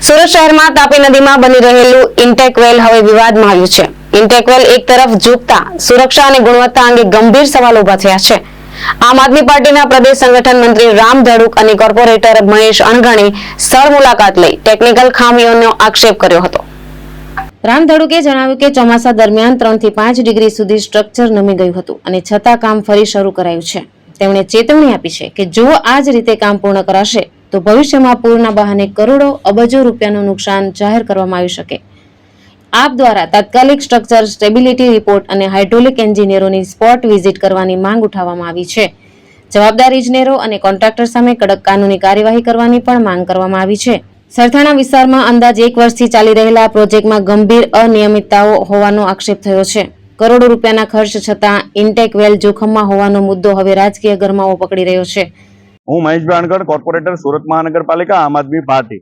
સુરત શહેરમાં તાપી નદીમાં બની રહેલું ઇન્ટેક વેલ હવે વિવાદમાં આવ્યું છે। ઇન્ટેક વેલ એક તરફ ઝૂકતા સુરક્ષા અને ગુણવત્તા અંગે ગંભીર સવાલો ઉભા થયા છે। આમ આદમી પાર્ટીના પ્રદેશ સંગઠન મંત્રી રામ ધડુક અને કોર્પોરેટર મહેશ અણઘણી સ્થળ મુલાકાત લઈ ટેકનિકલ ખામીઓનો આક્ષેપ કર્યો હતો। રામ ધડુકે જણાવ્યું કે ચોમાસા દરમિયાન 3 થી 5 ડિગ્રી સુધી સ્ટ્રક્ચર નમી ગયું હતું અને છતાં કામ ફરી શરૂ કરાયું છે। તેમણે ચેતવણી આપી છે કે જો આ જ રીતે કામ પૂર્ણ કરાશે તો ભવિષ્યમાં પૂરના બહાને કરોડો અબજો રૂપિયાનું નુકસાન જાહેર કરવામાં આવી શકે। આપ દ્વારા તાત્કાલિક સ્ટ્રક્ચર સ્ટેબિલિટી રિપોર્ટ અને હાઇડ્રોલિક એન્જિનિયરોની સ્પોટ વિઝિટ કરવાની માંગ ઉઠાવવામાં આવી છે। જવાબદાર ઇજનેરો અને કોન્ટ્રાક્ટર સામે કડક કાનૂની કાર્યવાહી કરવાની પણ માંગ કરવામાં આવી છે। સરથાણા વિસ્તારમાં અંદાજે 1 વર્ષથી ચાલી રહેલા પ્રોજેક્ટમાં ગંભીર અનિયમિતતાઓ હોવાનો આક્ષેપ થયો છે। કરોડો રૂપિયાના ખર્ચ છતાં ઇન્ટેક વેલ જોખમમાં હોવાનો મુદ્દો હવે રાજકીય ગરમાવો પકડી રહ્યો છે। હું મહેશભાઈ અણઘડ, કોર્પોરેટર સુરત મહાનગરપાલિકા, આમ આદમી પાર્ટી।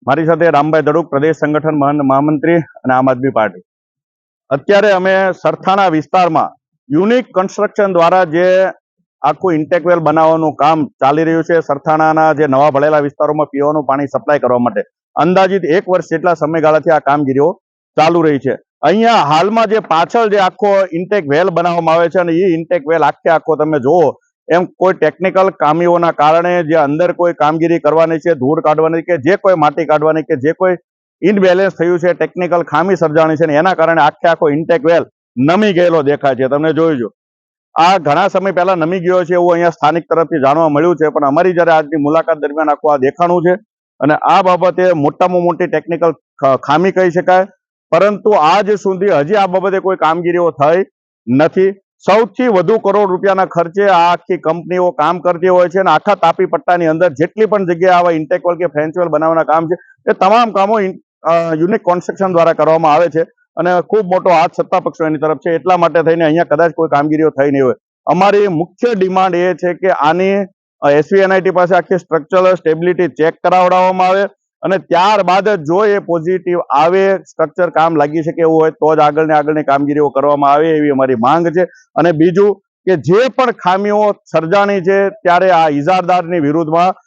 મારી સાથે રામભાઈ ધડુક, પ્રદેશ સંગઠન મહામંત્રી અને આમ આદમી પાર્ટી। અત્યારે અમે સરથાણા વિસ્તારમાં યુનિક કન્સ્ટ્રક્શન દ્વારા જે આખું ઇન્ટેકવેલ બનાવવાનું કામ ચાલી રહ્યું છે, સરથાણાના જે નવા ભળેલા વિસ્તારોમાં પીવાનું પાણી સપ્લાય કરવા માટે અંદાજિત 1 વર્ષ જેટલા સમયગાળાથી આ કામગીરીઓ ચાલુ રહી છે। અહીંયા હાલમાં જે પાછળ જે આખો ઇન્ટેક વેલ બનાવવામાં આવે છે અને એ ઇન્ટેક વેલ આખો તમે જુઓ એમ કોઈ ટેકનિકલ ખામીઓના કારણે જે અંદર કોઈ કામગીરી કરવાની છે, ધૂળ કાઢવાની કે જે કોઈ માટી કાઢવાની કે જે કોઈ ઇનબેલેન્સ થયું છે, ટેકનિકલ ખામી સર્જાણી છે ને એના કારણે આખો ઇન્ટેક વેલ નમી ગયેલો દેખાય છે। તમને જોઈજો આ ઘણા સમય પહેલા નમી ગયો છે એવું અહીંયા સ્થાનિક તરફથી જાણવા મળ્યું છે, પણ અમારી જ્યારે આજની મુલાકાત દરમિયાન આખું આ દેખાણું છે અને આ બાબતે મોટામાં મોટી ટેકનિકલ ખામી કહી શકાય, પરંતુ આજ સુધી હજી આ બાબતે કોઈ કામગીરીઓ થઈ નથી। સૌથી વધુ કરોડ રૂપિયાના ખર્ચે આ આખી કંપનીઓ કામ કરતી હોય છે અને આખા તાપી પટ્ટાની અંદર જેટલી પણ જગ્યાએ આવા ઇન્ટેકવેલ કે ફ્રેન્ચવેલ બનાવવાના કામ છે એ તમામ કામો યુનિક કન્સ્ટ્રક્શન દ્વારા કરવામાં આવે છે અને ખૂબ મોટો હાથ સત્તા પક્ષો એની તરફ છે। એટલા માટે થઈને અહીંયા કદાચ કોઈ કામગીરીઓ થઈ નહીં હોય। અમારી મુખ્ય ડિમાન્ડ એ છે કે આની SVNIT પાસે આખી સ્ટ્રક્ચરલ સ્ટેબિલિટી ચેક કરાવડાવવામાં આવે અને ત્યારબાદ જો એ પોઝિટિવ આવે, સ્ટ્રક્ચર કામ લાગી શકે એવું હોય તો જ આગળની કામગીરીઓ કરવામાં આવે એવી અમારી માંગ છે। અને બીજું કે જે પણ ખામીઓ સર્જાણી છે ત્યારે આ ઇજારદારની વિરુદ્ધમાં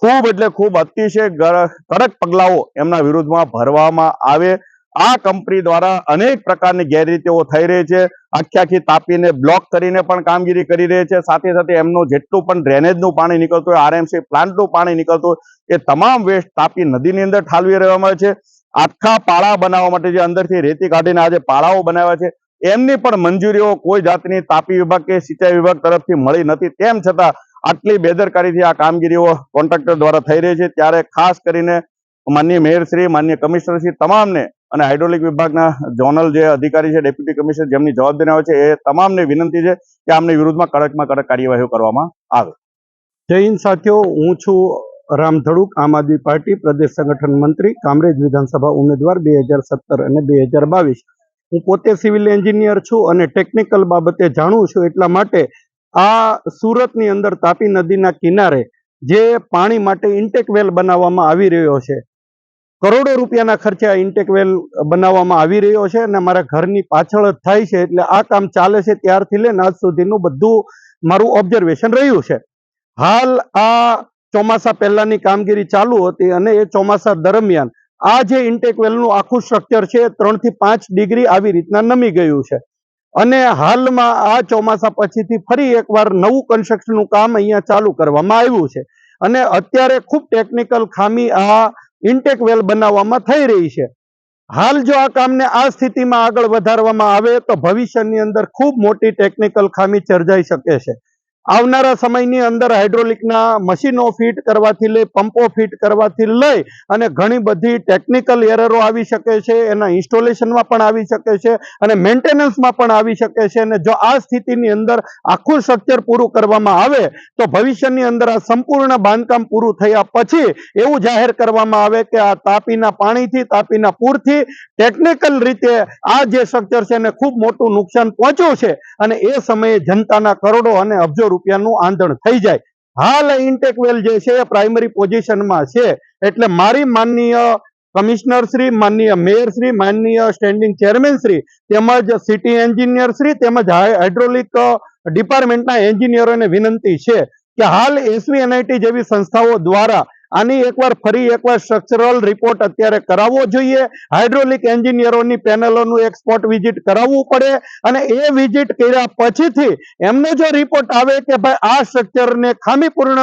ખૂબ એટલે ખૂબ અતિશય કડક પગલાઓ એમના વિરુદ્ધમાં ભરવામાં આવે। આ કંપની દ્વારા અનેક પ્રકારની ગેરરીતિઓ થઈ રહી છે, આખી તાપીને બ્લોક કરીને પણ કામગીરી કરી રહી છે। સાથે સાથે એમનું જેટલું પણ ડ્રેનેજનું પાણી નીકળતું હોય, RMC પ્લાન્ટનું પાણી નીકળતું હોય એ તમામ વેસ્ટ તાપી નદીની અંદર ઠાલવી રહેવામાં આવે છે। આખા પાળા બનાવવા માટે જે અંદરથી રેતી કાઢીને આજે પાળાઓ બનાવ્યા છે એમની પણ મંજૂરીઓ કોઈ જાતની તાપી વિભાગ કે સિંચાઈ વિભાગ તરફથી મળી નથી। તેમ છતાં આટલી બેદરકારીથી આ કામગીરીઓ કોન્ટ્રાક્ટર દ્વારા થઈ રહી છે। ત્યારે ખાસ કરીને માનનીય મેયરશ્રી, માનનીય કમિશનરશ્રી તમામને અને હાઇડ્રોલિક વિભાગના ઝોનલ જે અધિકારી છે, ડેપ્યુટી કમિશનર જેમની જવાબદારી આવે છે એ તમામને વિનંતી છે કે આમની વિરુદ્ધમાં કડકમાં કડક કાર્યવાહીઓ કરવામાં આવે। જય હિન્દ સાથીઓ, હું છું રામ ધડુક, આમ આદમી પાર્ટી પ્રદેશ સંગઠન મંત્રી, કામરેજ વિધાનસભા ઉમેદવાર 2017 અને 2022। હું પોતે સિવિલ એન્જિનિયર છું અને ટેકનિકલ બાબતે જાણું છું। એટલા માટે આ સુરતની અંદર તાપી નદીના કિનારે જે પાણી માટે ઇન્ટેક વેલ બનાવવામાં આવી રહ્યો છે, કરોડો રૂપિયાના ખર્ચે આ ઇન્ટેક વેલ બનાવવામાં આવી રહ્યો છે અને મારા ઘરની પાછળ જ થાય છે। એટલે આ કામ ચાલે છે ત્યારથી લઈને આજ સુધીનું બધું મારું ઓબ્ઝર્વેશન રહ્યું છે। હાલ આ ચોમાસા પહેલાની કામગીરી ચાલુ હતી અને એ ચોમાસા દરમિયાન આ જે ઇન્ટેક વેલનું આખું સ્ટ્રક્ચર છે 3 થી 5 ડિગ્રી આવી રીતના નમી ગયું છે અને હાલમાં આ ચોમાસા પછીથી ફરી એકવાર નવું કન્સ્ટ્રક્શનનું કામ અહીંયા ચાલુ કરવામાં આવ્યું છે અને અત્યારે ખૂબ ટેકનિકલ ખામી આ ઇન્ટેક વેલ બનાવવામાં થઈ રહી છે। હાલ જો આ કામને આ સ્થિતિમાં આગળ વધારવામાં આવે તો ભવિષ્યની અંદર ખૂબ મોટી ટેકનિકલ ખામી સર્જાઈ શકે છે। આવનારા સમયની અંદર હાઇડ્રોલિકના મશીનો ફિટ કરવાથી લઈ, પંપો ફિટ કરવાથી લઈ અને ઘણી બધી ટેકનિકલ એરરો આવી શકે છે, એના ઇન્સ્ટોલેશનમાં પણ આવી શકે છે અને મેન્ટેનન્સમાં પણ આવી શકે છે। અને જો આ સ્થિતિની અંદર આખું સ્ટ્રક્ચર પૂરું કરવામાં આવે તો ભવિષ્યની અંદર આ સંપૂર્ણ બાંધકામ પૂરું થયા પછી એવું જાહેર કરવામાં આવે કે આ તાપીના પાણીથી, તાપીના પૂરથી ટેકનિકલ રીતે આ જે સ્ટ્રક્ચર છે એને ખૂબ મોટું નુકસાન પહોંચ્યું છે અને એ સમયે જનતાના કરોડો અને અબજો રૂપિયાનું આંધણ થઈ જાય। હાલ ઇન્ટેક વેલ જે છે એ પ્રાઇમરી પોઝિશનમાં છે। એટલે મારી માનનીય કમિશનર શ્રી, માનનીય મેયર શ્રી, માનનીય સ્ટેન્ડિંગ ચેરમેન શ્રી તેમજ સિટી એન્જિનિયર શ્રી તેમજ હાઇડ્રોલિક ડિપાર્ટમેન્ટના એન્જિનિયરોને વિનંતી છે કે હાલ SVNIT જેવી સંસ્થાઓ દ્વારા આની ફરી એકવાર સ્ટ્રક્ચરલ રિપોર્ટ અત્યારે કરાવવો જોઈએ. હાઇડ્રોલિક એન્જિનિયરોની પેનલોનું એક સ્પોટ વિઝિટ કરાવવું પડે અને એ વિઝિટ કર્યા પછીથી એમનો જો રિપોર્ટ આવે કે ભાઈ આ સ્ટ્રક્ચરને ખામીપૂર્ણ,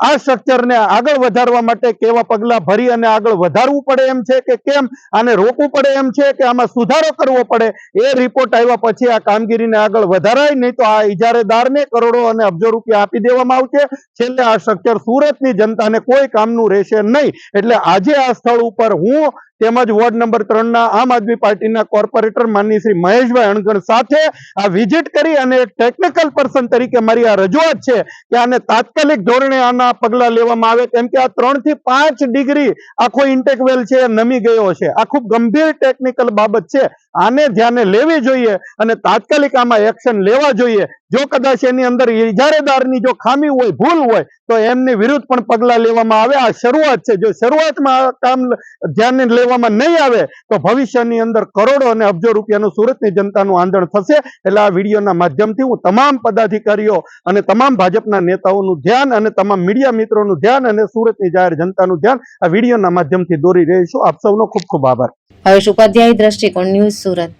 આ સ્ટ્રક્ચરને આગળ વધારવા માટે કેવા પગલાં ભરી અને આગળ વધારવું પડે એમ છે કે કેમ, આને રોકવું પડે એમ છે કે આમાં સુધારો કરવો પડે, એ રિપોર્ટ આવ્યા પછી આ કામગીરીને આગળ વધારાય, નહીં તો આ ઇજારેદારને કરોડો અને અબજો રૂપિયા આપી દેવામાં આવશે. છેલ્લે આ સ્ટ્રક્ચર સુરતની જનતાને કોઈ કામનું રહેશે નહીં. એટલે આજે આ સ્થળ ઉપર હું તેમજ વોર્ડ નંબર 3 ના આમ આદમી પાર્ટીના કોર્પોરેટર માનની શ્રી મહેશભાઈ અણગણ સાથે આ વિઝિટ કરી અને ટેકનિકલ પર્સન તરીકે મારી આ રજૂઆત છે કે આને તાત્કાલિક ધોરણે આના પગલા લેવામાં આવે, કેમ કે આ 3 થી 5 ડિગ્રી આખો ઇન્ટેક વેલ છે નમી ગયો છે. આ ખૂબ ગંભીર ટેકનિકલ બાબત છે, આને ધ્યાને લેવી જોઈએ અને તાત્કાલિક આમાં એક્શન લેવા જોઈએ. જો કદાચ એની અંદર ઇજારેદારની જો ખામી હોય, ભૂલ હોય, તો એમની વિરુદ્ધ પણ પગલા લેવામાં આવે. આ શરૂઆત છે. જો શરૂઆતમાં આ કામ ધ્યાને લેવામાં નહીં આવે તો ભવિષ્યની અંદર કરોડો અને અબજો રૂપિયાનું સુરતની જનતાનું આંદોલન થશે. એટલે આ વિડીયોના માધ્યમથી હું તમામ પદાધિકારીઓ અને તમામ ભાજપના નેતાઓનું ધ્યાન અને તમામ મીડિયા મિત્રોનું ધ્યાન અને સુરતની જાહેર જનતાનું ધ્યાન આ વિડીયોના માધ્યમથી દોરી રહી છું. આપ સૌનો ખૂબ ખૂબ આભાર. હર્ષ ઉપાધ્યાય, દ્રષ્ટિકોણ ન્યૂઝ, સુરત.